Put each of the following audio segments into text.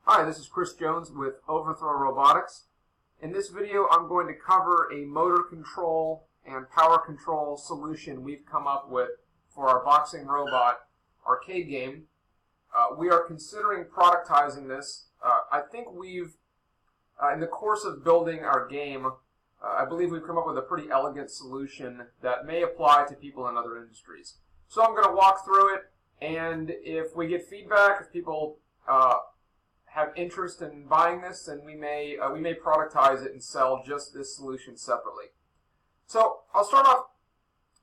Hi, this is Chris Jones with Overthrow Robotics. In this video, I'm going to cover a motor control and power control solution we've come up with for our boxing robot arcade game. We are considering productizing this. I think in the course of building our game, I believe we've come up with a pretty elegant solution that may apply to people in other industries. So I'm going to walk through it, and if we get feedback, if people have interest in buying this, then we may productize it and sell just this solution separately. So I'll start off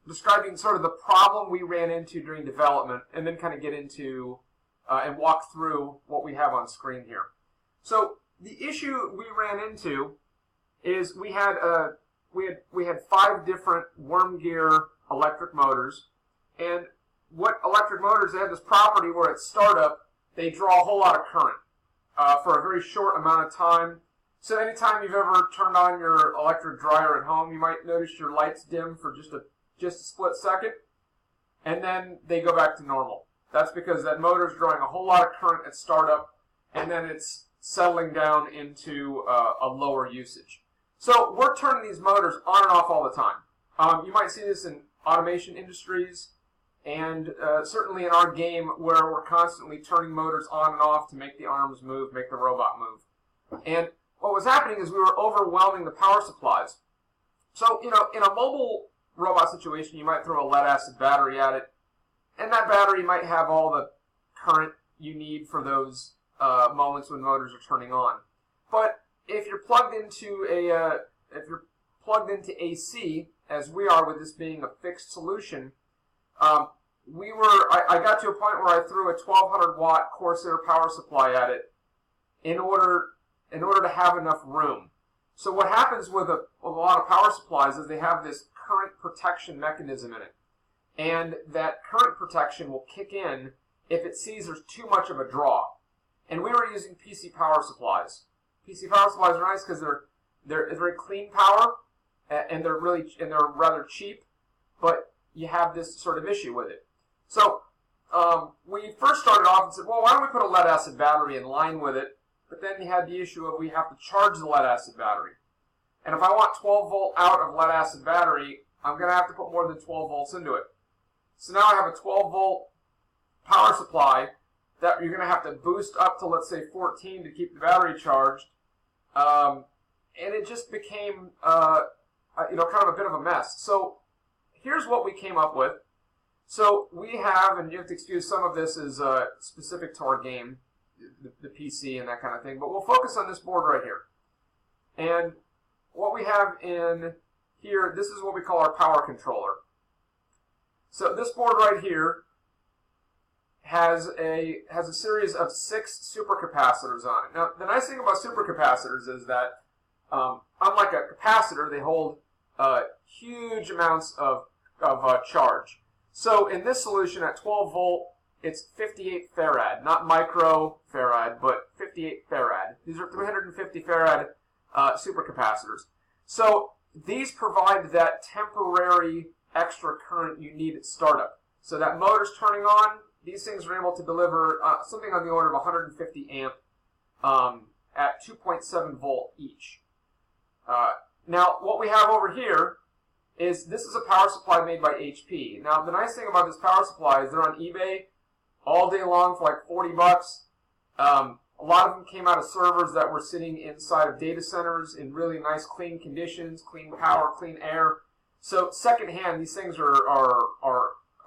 describing sort of the problem we ran into during development, and then kind of get into and walk through what we have on screen here. So the issue we ran into is we had 5 different worm gear electric motors, and what electric motors, they have this property where at startup they draw a whole lot of current for a very short amount of time. So anytime you've ever turned on your electric dryer at home, you might notice your lights dim for just a split second, and then they go back to normal. That's because that motor is drawing a whole lot of current at startup, and then it's settling down into a lower usage. So we're turning these motors on and off all the time. You might see this in automation industries, and certainly in our game where we're constantly turning motors on and off to make the arms move, make the robot move. And what was happening is we were overwhelming the power supplies. So, in a mobile robot situation, you might throw a lead-acid battery at it, and that battery might have all the current you need for those moments when motors are turning on. But if you're plugged into AC, as we are with this being a fixed solution, I got to a point where I threw a 1200 watt Corsair power supply at it in order to have enough room. So what happens with a lot of power supplies is they have this current protection mechanism in it. And that current protection will kick in if it sees there's too much of a draw. And we were using PC power supplies. PC power supplies are nice because they're very clean power, and they're rather cheap, but you have this sort of issue with it. So we first started off and said, well, why don't we put a lead-acid battery in line with it? But then you had the issue of we have to charge the lead-acid battery. And if I want 12 volt out of lead-acid battery, I'm going to have to put more than 12 volts into it. So now I have a 12 volt power supply that you're going to have to boost up to, let's say, 14 to keep the battery charged. And it just became kind of a bit of a mess. So here's what we came up with. So we have, and you have to excuse some of this is specific to our game, the PC and that kind of thing, but we'll focus on this board right here. And what we have in here, this is what we call our power controller. So this board right here has a series of 6 supercapacitors on it. Now, the nice thing about supercapacitors is that, unlike a capacitor, they hold huge amounts of charge. So in this solution at 12 volt, it's 58 farad, not microfarad, but 58 farad. These are 350 farad supercapacitors. So these provide that temporary extra current you need at startup. So that motor's turning on, these things are able to deliver something on the order of 150 amp at 2.7 volt each. Now, what we have over here is this is a power supply made by HP. Now, the nice thing about this power supply is they're on eBay all day long for like 40 bucks. A lot of them came out of servers that were sitting inside of data centers in really nice, clean conditions, clean power, clean air. So secondhand, these things are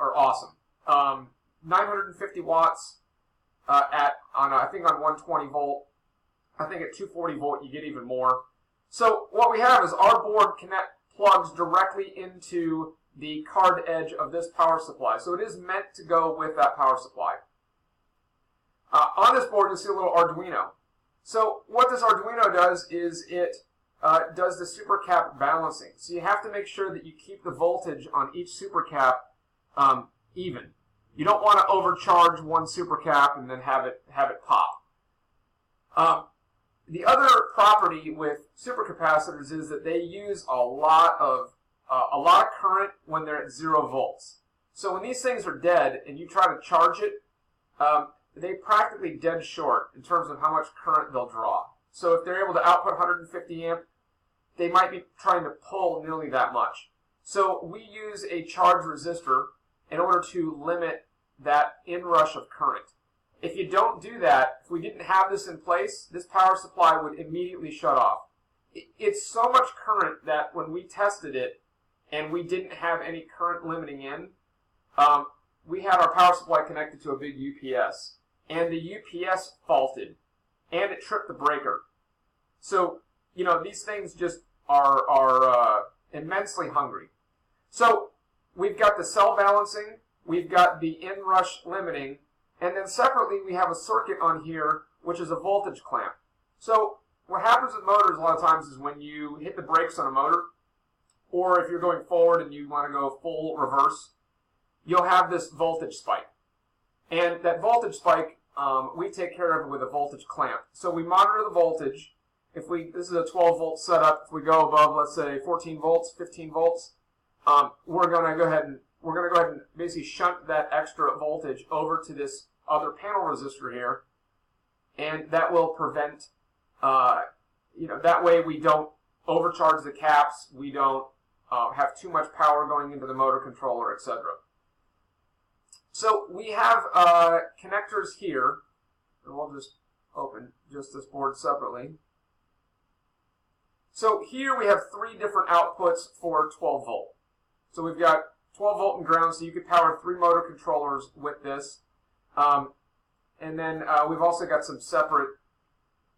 awesome. 950 watts I think on 120 volt. I think at 240 volt you get even more. So what we have is our board plugs directly into the card edge of this power supply. So it is meant to go with that power supply. On this board, you'll see a little Arduino. So what this Arduino does is it does the supercap balancing. So you have to make sure that you keep the voltage on each supercap even. You don't want to overcharge one supercap and then have it pop. The other property with supercapacitors is that they use a lot of current when they're at 0 volts. So when these things are dead and you try to charge it, they practically dead short in terms of how much current they'll draw. So if they're able to output 150 amp, they might be trying to pull nearly that much. So we use a charge resistor in order to limit that inrush of current. If you don't do that, if we didn't have this in place, this power supply would immediately shut off. It's so much current that when we tested it and we didn't have any current limiting in, we had our power supply connected to a big UPS, and the UPS faulted, and it tripped the breaker. So, you know, these things just are immensely hungry. So we've got the cell balancing, we've got the inrush limiting, and then separately we have a circuit on here which is a voltage clamp. So what happens with motors a lot of times is when you hit the brakes on a motor, or if you're going forward and you want to go full reverse, you'll have this voltage spike. And that voltage spike, we take care of it with a voltage clamp. So we monitor the voltage. This is a 12 volt setup. If we go above, let's say 14 volts, 15 volts, we're going to go ahead and basically shunt that extra voltage over to this other panel resistor here, and that will prevent, that way we don't overcharge the caps, we don't have too much power going into the motor controller, etc. So we have connectors here, and we'll just open just this board separately. So here we have 3 different outputs for 12 volt. So we've got 12 volt and ground, so you could power 3 motor controllers with this. And then we've also got some separate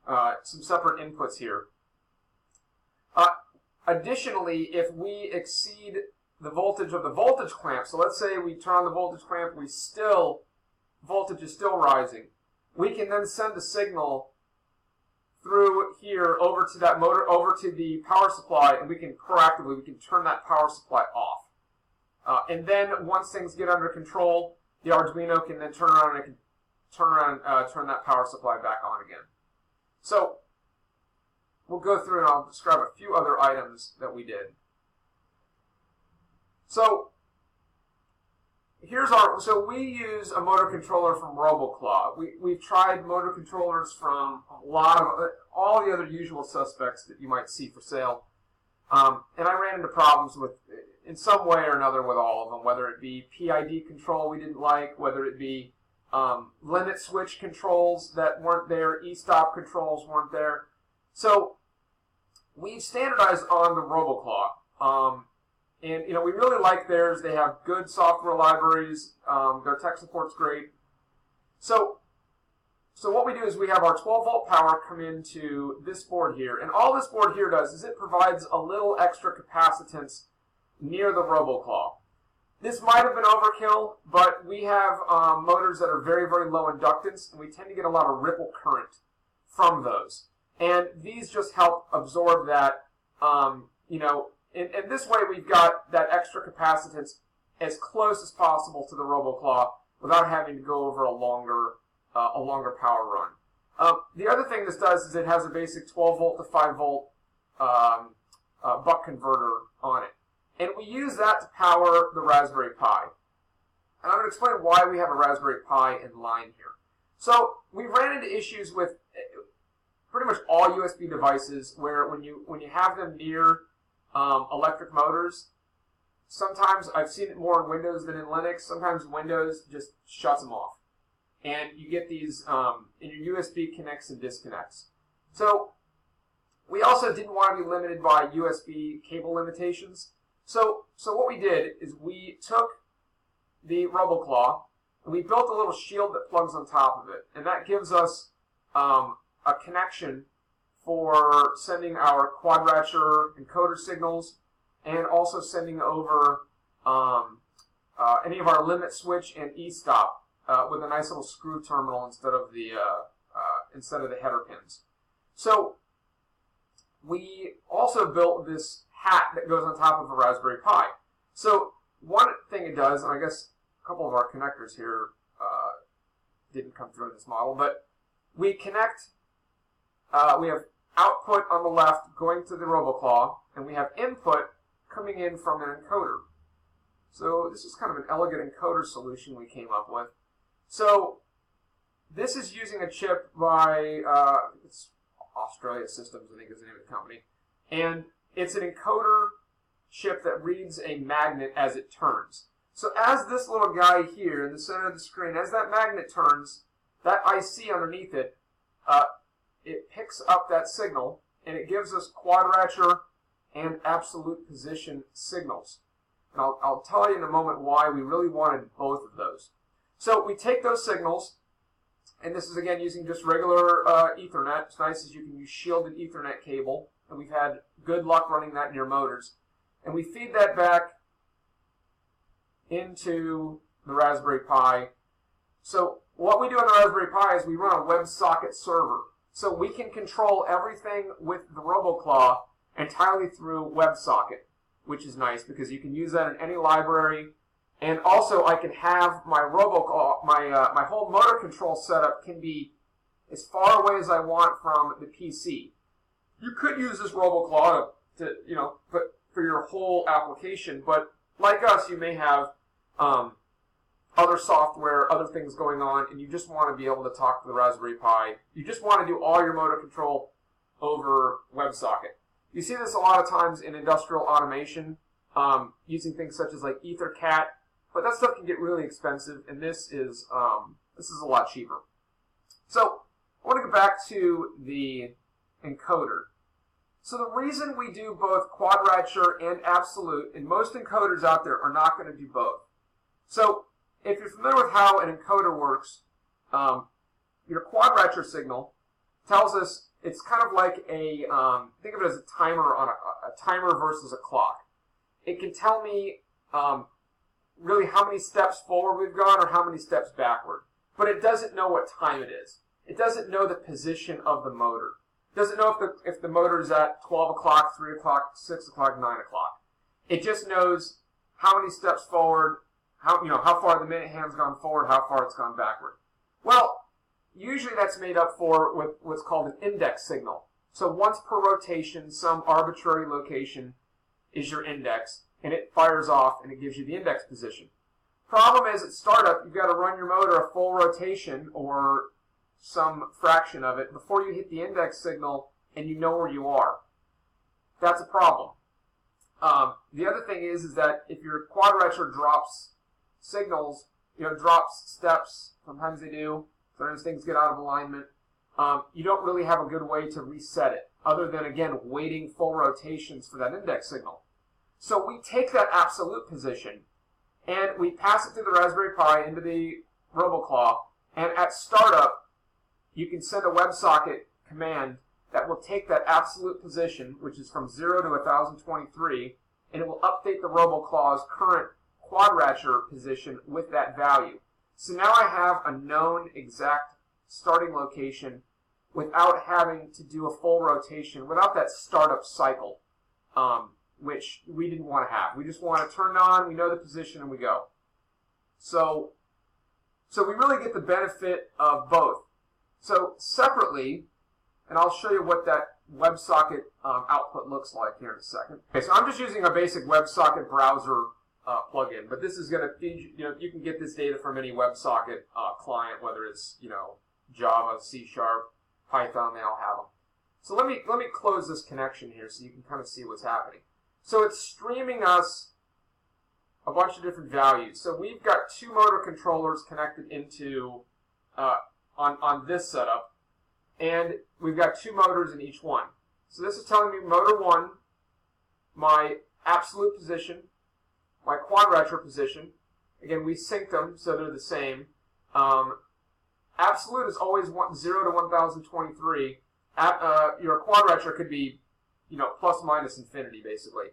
inputs here. Additionally, if we exceed the voltage of the voltage clamp, so let's say we turn on the voltage clamp, voltage is still rising, we can then send a signal through here over to that motor, over to the power supply, and we can turn that power supply off. And then once things get under control, the Arduino can then turn that power supply back on again. So we'll go through and I'll describe a few other items that we did. So we use a motor controller from RoboClaw. We've tried motor controllers from all the other usual suspects that you might see for sale. And I ran into problems in some way or another with all of them, whether it be PID control we didn't like, whether it be limit switch controls that weren't there, e-stop controls weren't there. So we standardized on the RoboClaw. And we really like theirs. They have good software libraries. Their tech support's great. So what we do is we have our 12 volt power come into this board here. And all this board here does is it provides a little extra capacitance near the RoboClaw. This might have been overkill, but we have motors that are very, very low inductance, and we tend to get a lot of ripple current from those. And these just help absorb that, and this way we've got that extra capacitance as close as possible to the RoboClaw without having to go over a longer power run. The other thing this does is it has a basic 12 volt to 5 volt buck converter on it. And we use that to power the Raspberry Pi. And I'm going to explain why we have a Raspberry Pi in line here. So we ran into issues with pretty much all USB devices where when you have them near electric motors, sometimes I've seen it more in Windows than in Linux. Sometimes Windows just shuts them off. And you get these, and your USB connects and disconnects. So we also didn't want to be limited by USB cable limitations. So what we did is we took the RoboClaw and we built a little shield that plugs on top of it. And that gives us a connection for sending our quadrature encoder signals and also sending over any of our limit switch and e-stop with a nice little screw terminal instead of the header pins. So we also built this hat that goes on top of a Raspberry Pi. So one thing it does, and I guess a couple of our connectors here didn't come through in this model, but we connect, we have output on the left going to the RoboClaw, and we have input coming in from an encoder. So this is kind of an elegant encoder solution we came up with. So this is using a chip by it's Australia Systems, I think is the name of the company, and it's an encoder chip that reads a magnet as it turns. So as this little guy here in the center of the screen, as that magnet turns, that IC underneath it, it picks up that signal and it gives us quadrature and absolute position signals. And I'll tell you in a moment why we really wanted both of those. So we take those signals, and this is again using just regular Ethernet. It's nice as you can use shielded Ethernet cable, and we've had good luck running that in your motors. And we feed that back into the Raspberry Pi. So what we do on the Raspberry Pi is we run a WebSocket server. So we can control everything with the RoboClaw entirely through WebSocket, which is nice because you can use that in any library. And also I can have my RoboClaw, my whole motor control setup can be as far away as I want from the PC. You could use this RoboClaw to put for your whole application, but like us, you may have other software, other things going on, and you just want to be able to talk to the Raspberry Pi. You just want to do all your motor control over WebSocket. You see this a lot of times in industrial automation, using things such as like EtherCAT, but that stuff can get really expensive, and this is a lot cheaper. So I want to go back to the encoder. So the reason we do both quadrature and absolute, and most encoders out there are not going to do both. So if you're familiar with how an encoder works, your quadrature signal tells us it's kind of like a, think of it as a timer on a timer versus a clock. It can tell me really how many steps forward we've gone or how many steps backward. But it doesn't know what time it is. It doesn't know the position of the motor. It doesn't know if the motor is at 12 o'clock, 3 o'clock, 6 o'clock, 9 o'clock. It just knows how many steps forward, how far the minute hand's gone forward, how far it's gone backward. Well, usually that's made up for with what's called an index signal. So once per rotation, some arbitrary location is your index, and it fires off and it gives you the index position. Problem is, at startup, you've got to run your motor a full rotation or some fraction of it before you hit the index signal and you know where you are. That's a problem. The other thing is that if your quadrature drops signals, drops steps, sometimes they do, sometimes things get out of alignment, you don't really have a good way to reset it, other than, again, waiting full rotations for that index signal. So we take that absolute position, and we pass it through the Raspberry Pi into the RoboClaw, and at startup, you can send a WebSocket command that will take that absolute position, which is from 0 to 1023, and it will update the RoboClaw's current quadrature position with that value. So now I have a known exact starting location without having to do a full rotation, without that startup cycle, which we didn't want to have. We just want to turn it on, we know the position, and we go. So we really get the benefit of both. So separately, and I'll show you what that WebSocket output looks like here in a second. Okay, so I'm just using a basic WebSocket browser plugin, but this is going to feed you can get this data from any WebSocket client, whether it's Java, C#, Python, they all have them. So let me close this connection here so you can kind of see what's happening. So it's streaming us a bunch of different values. So we've got two motor controllers connected into on this setup, and we've got two motors in each one. So this is telling me motor 1, my absolute position, my quadrature position. Again, we synced them so they're the same. Absolute is always 0 to 1023. Your quadrature could be, plus minus infinity, basically.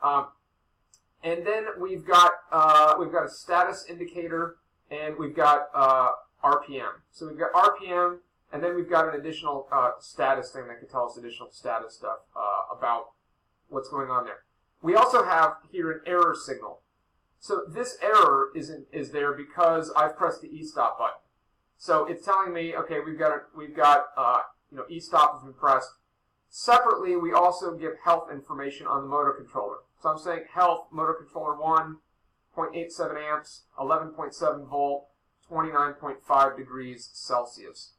And then we've got a status indicator, and we've got RPM. So we've got RPM, and then we've got an additional status thing that can tell us additional status stuff about what's going on there. We also have here an error signal. So this error is there because I've pressed the e-stop button. So it's telling me, okay, we've got e-stop has been pressed. Separately, we also give health information on the motor controller. So I'm saying health, motor controller 1, 0.87 amps, 11.7 volt, 29.5 degrees Celsius.